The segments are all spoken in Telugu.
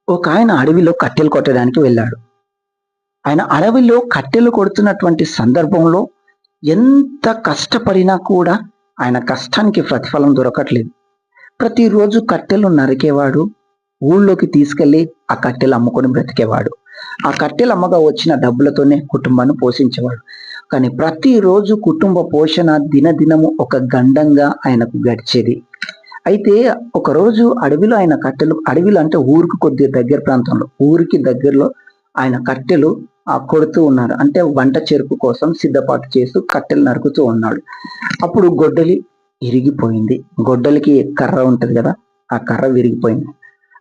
ఒక ఆయన అడవిలో కట్టెలు కొట్టడానికి వెళ్ళాడు. ఆయన అడవిలో కట్టెలు కొడుతున్నటువంటి సందర్భంలో ఎంత కష్టపడినా కూడా ఆయన కష్టానికి ప్రతిఫలం దొరకట్లేదు. ప్రతిరోజు కట్టెలు నరికేవాడు, ఊళ్ళోకి తీసుకెళ్లి ఆ కట్టెలు అమ్ముకొని బ్రతికేవాడు. ఆ కట్టెలు అమ్మగా వచ్చిన డబ్బులతోనే కుటుంబాన్ని పోషించేవాడు. కానీ ప్రతిరోజు కుటుంబ పోషణ దినదినము ఒక గండంగా ఆయనకు గడిచేది. అయితే ఒకరోజు అడవిలో ఆయన కట్టెలు, అడవిలో అంటే ఊరికి కొద్దిగా దగ్గర ప్రాంతంలో, ఊరికి దగ్గరలో ఆయన కట్టెలు కొడుతూ ఉన్నారు. అంటే వంట చెరుకు కోసం సిద్ధపాటు చేస్తూ కట్టెలు నరుకుతూ ఉన్నాడు. అప్పుడు గొడ్డలి ఇరిగిపోయింది. గొడ్డలికి కర్ర ఉంటది కదా, ఆ కర్ర విరిగిపోయింది.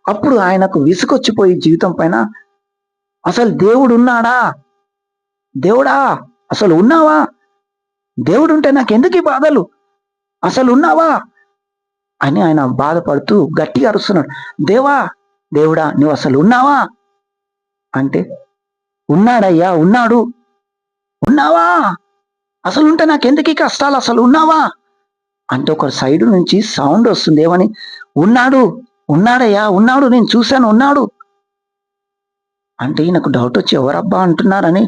అప్పుడు ఆయనకు విసుకొచ్చిపోయి జీవితం పైన, అసలు దేవుడు ఉన్నాడా? దేవుడా అసలు ఉన్నావా? దేవుడు ఉంటే నాకెందుకు ఈ బాధలు? అసలు ఉన్నావా అని ఆయన బాధపడుతూ గట్టిగా అరుస్తున్నాడు. దేవా, దేవుడా నువ్వు అసలు ఉన్నావా అంటే, ఉన్నాడయ్యా, ఉన్నాడు. ఉన్నావా? అసలు ఉంటే నాకెందుకు ఈ కష్టాలు? అసలు ఉన్నావా అంటే ఒక సైడ్ నుంచి సౌండ్ వస్తుంది. ఏమని? ఉన్నాడు, ఉన్నాడయ్యా, ఉన్నాడు, నేను చూశాను, ఉన్నాడు అంటే ఈయనకు డౌట్ వచ్చి ఎవరబ్బా అంటున్నారని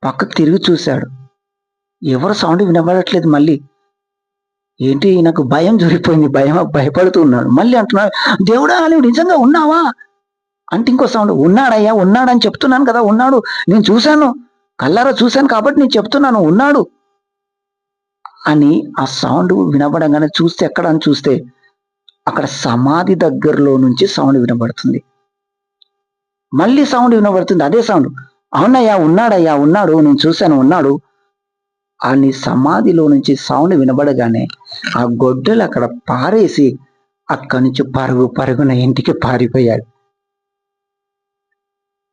పక్కకు తిరిగి చూశాడు. ఎవరు సౌండ్ వినబడట్లేదు. మళ్ళీ ఏంటి, నాకు భయం జరిగిపోయింది. భయపడుతూ ఉన్నాడు. మళ్ళీ అంటున్నాడు, దేవుడా నువ్వు నిజంగా ఉన్నావా అంటే ఇంకో సౌండ్, ఉన్నాడయ్యా, ఉన్నాడని చెప్తున్నాను కదా, ఉన్నాడు, నేను చూశాను, కళ్ళారా చూశాను కాబట్టి నేను చెప్తున్నాను, ఉన్నాడు అని ఆ సౌండ్ వినబడంగానే చూస్తే, ఎక్కడ అని చూస్తే అక్కడ సమాధి దగ్గరలో నుంచి సౌండ్ వినబడుతుంది. మళ్ళీ సౌండ్ వినబడుతుంది, అదే సౌండ్, అవునయ్యా, ఉన్నాడయ్యా, ఉన్నాడు, నేను చూశాను, ఉన్నాడు అని సమాధిలో నుంచి సౌండ్ వినబడగానే ఆ గొడ్డలు అక్కడ పారేసి అక్కడి నుంచి పరుగున ఇంటికి పారిపోయాడు.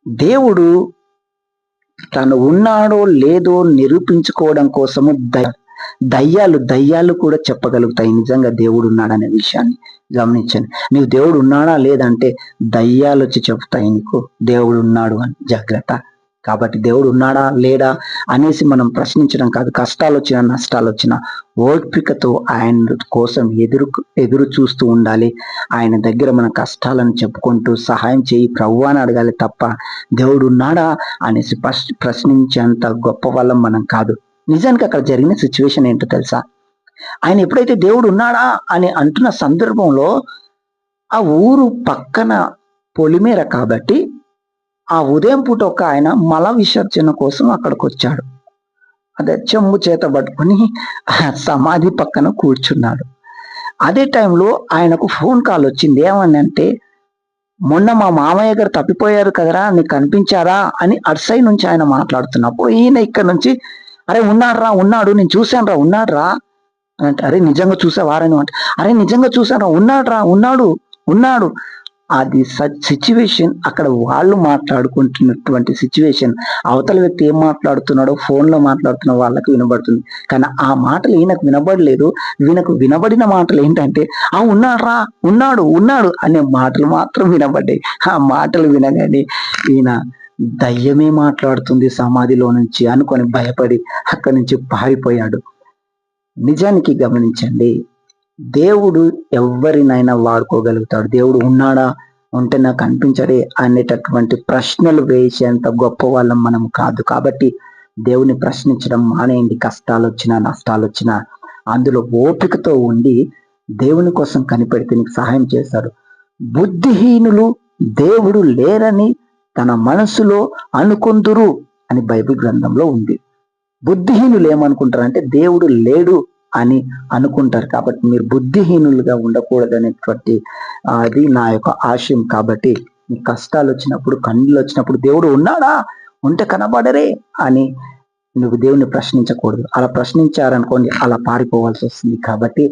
దేవుడు తను ఉన్నాడో లేదో నిరూపించుకోవడం కోసము దయ్యాలు కూడా చెప్పగలుగుతాయి నిజంగా దేవుడు ఉన్నాడనే విషయాన్ని గమనించండి. నీవు దేవుడు ఉన్నాడా లేదంటే దయ్యాలు వచ్చి చెప్తాయి నీకు దేవుడు ఉన్నాడు అని. జాగ్రత్త. కాబట్టి దేవుడు ఉన్నాడా లేడా అనేసి మనం ప్రశ్నించడం కాదు. కష్టాలు వచ్చినా నష్టాలు వచ్చినా ఓపికతో ఆయన కోసం ఎదురు చూస్తూ ఉండాలి. ఆయన దగ్గర మన కష్టాలను చెప్పుకుంటూ సహాయం చేయి ప్రభువా అని అడగాలి తప్ప దేవుడు ఉన్నాడా అనేసి ప్రశ్నించేంత గొప్ప వాళ్ళం మనం కాదు. నిజానికి అక్కడ జరిగిన సిచ్యువేషన్ ఏంటో తెలుసా? ఆయన ఎప్పుడైతే దేవుడు ఉన్నాడా అని అంటున్న సందర్భంలో ఆ ఊరు పక్కన పొలిమేర కాబట్టి ఆ ఉదయం పూట ఒక ఆయన మల విసర్జన కోసం అక్కడికి వచ్చాడు. అదే చెంబు చేత పట్టుకొని సమాధి పక్కన కూర్చున్నాడు. అదే టైంలో ఆయనకు ఫోన్ కాల్ వచ్చింది. ఏమని అంటే, మొన్న మా మామయ్య గారు తప్పిపోయారు కదరా, నీకు కనిపించారా అని అటు నుంచి ఆయన మాట్లాడుతున్నప్పుడు ఈయన ఇక్కడ నుంచి, అరే ఉన్నాడు, నేను చూశాను రా, ఉన్నాడు రా అంటే, అరే నిజంగా చూసావారని అంటే, అరే నిజంగా చూసాను రా, ఉన్నాడు. అది సిచ్యువేషన్ అక్కడ వాళ్ళు మాట్లాడుకుంటున్నటువంటి సిచ్యువేషన్. అవతల వ్యక్తి ఏం మాట్లాడుతున్నాడో ఫోన్లో మాట్లాడుతున్న వాళ్ళకి వినబడుతుంది. కానీ ఆ మాటలు ఈయనకు వినబడలేదు. ఈయనకు వినబడిన మాటలు ఏంటంటే, ఉన్నాడు అనే మాటలు మాత్రం వినబడ్డాయి. ఆ మాటలు వినగానే ఈయన దయ్యమే మాట్లాడుతుంది సమాధిలో నుంచి అనుకొని భయపడి అక్కడి నుంచి పారిపోయాడు. నిజానికి గమనించండి, దేవుడు ఎవరినైనా వాడుకోగలుగుతాడు. దేవుడు ఉన్నాడా, ఉంటే నాకు కనిపించడే అనేటటువంటి ప్రశ్నలు వేసేంత గొప్ప వాళ్ళం మనం కాదు. కాబట్టి దేవుని ప్రశ్నించడం మానేయండి. కష్టాలు వచ్చినా నష్టాలు వచ్చినా అందులో ఓపికతో ఉండి దేవుని కోసం కనిపెడితే నీకు సహాయం చేస్తాడు. బుద్ధిహీనులు దేవుడు లేరని తన మనసులో అనుకుందురు అని బైబిల్ గ్రంథంలో ఉంది. బుద్ధిహీనులు ఏమనుకుంటారంటే దేవుడు లేడు అని అనుకుంటారు. కాబట్టి మీరు బుద్ధిహీనులుగా ఉండకూడదు అనేటువంటి అది నా యొక్క ఆశయం. కాబట్టి మీ కష్టాలు వచ్చినప్పుడు, కన్నీళ్ళు వచ్చినప్పుడు దేవుడు ఉన్నాడా, ఉంటే కనబడరే అని నువ్వు దేవుని ప్రశ్నించకూడదు. అలా ప్రశ్నించారనుకోండి, అలా పారిపోవాల్సి వస్తుంది. కాబట్టి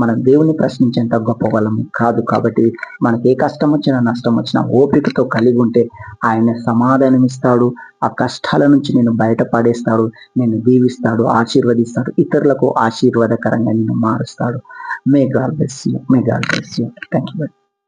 మనం దేవుని ప్రశ్నించేంత గొప్ప వాళ్ళము కాదు. కాబట్టి మనకి ఏ కష్టం వచ్చినా నష్టం వచ్చినా ఓపికతో కలిగి ఉంటే ఆయన సమాధానం ఇస్తాడు. ఆ కష్టాల నుంచి నేను బయటపడేస్తాడు, నేను దీవిస్తాడు, ఆశీర్వదిస్తాడు, ఇతరులకు ఆశీర్వాదకరంగా నేను మారుస్తాడు. May God bless you. Thank you.